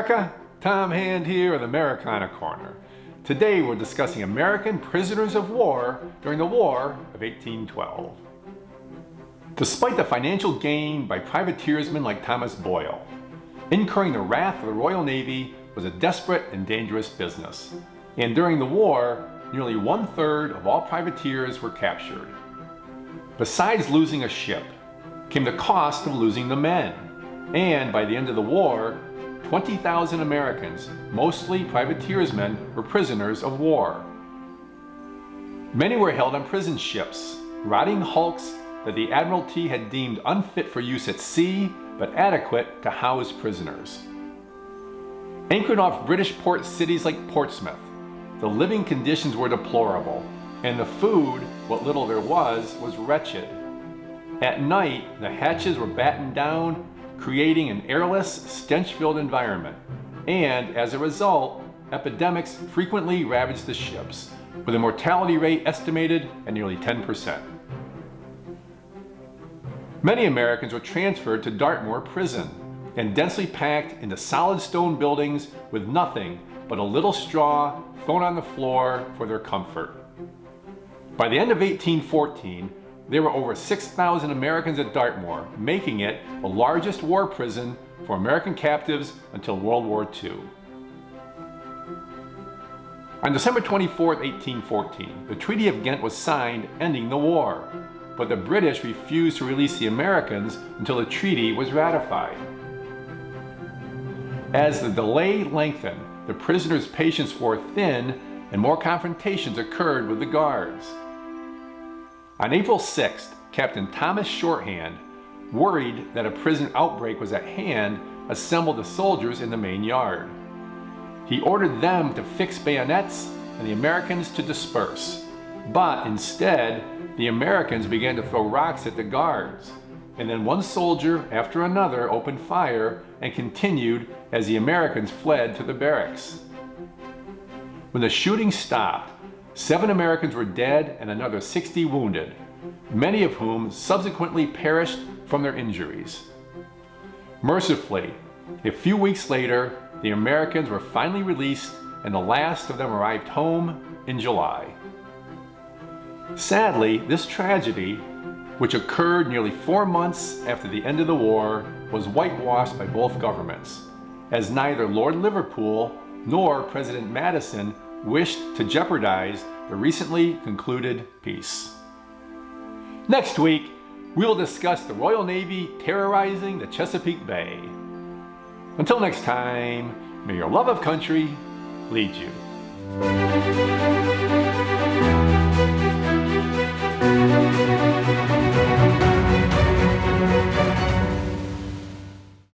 America, Tom Hand here with Americana Corner. Today we're discussing American prisoners of war during the War of 1812. Despite the financial gain by privateersmen like Thomas Boyle, incurring the wrath of the Royal Navy was a desperate and dangerous business. And during the war, nearly 1/3 of all privateers were captured. Besides losing a ship, came the cost of losing the men. And by the end of the war, 20,000 Americans, mostly privateersmen, were prisoners of war. Many were held on prison ships, rotting hulks that the Admiralty had deemed unfit for use at sea, but adequate to house prisoners. Anchored off British port cities like Portsmouth, the living conditions were deplorable, and the food, what little there was wretched. At night, the hatches were battened down, creating an airless, stench-filled environment. And as a result, epidemics frequently ravaged the ships, with a mortality rate estimated at nearly 10%. Many Americans were transferred to Dartmoor Prison and densely packed into solid stone buildings with nothing but a little straw thrown on the floor for their comfort. By the end of 1814, there were over 6,000 Americans at Dartmoor, making it the largest war prison for American captives until World War II. On December 24, 1814, the Treaty of Ghent was signed, ending the war, but the British refused to release the Americans until the treaty was ratified. As the delay lengthened, the prisoners' patience wore thin and more confrontations occurred with the guards. On April 6th, Captain Thomas Shorthand, worried that a prison outbreak was at hand, assembled the soldiers in the main yard. He ordered them to fix bayonets and the Americans to disperse. But instead, the Americans began to throw rocks at the guards, and then one soldier after another opened fire and continued as the Americans fled to the barracks. When the shooting stopped, 7 Americans were dead and another 60 wounded, many of whom subsequently perished from their injuries. Mercifully, a few weeks later, the Americans were finally released and the last of them arrived home in July. Sadly, this tragedy, which occurred nearly 4 months after the end of the war, was whitewashed by both governments, as neither Lord Liverpool nor President Madison wished to jeopardize the recently concluded peace. Next week, we will discuss the Royal Navy terrorizing the Chesapeake Bay. Until next time, may your love of country lead you.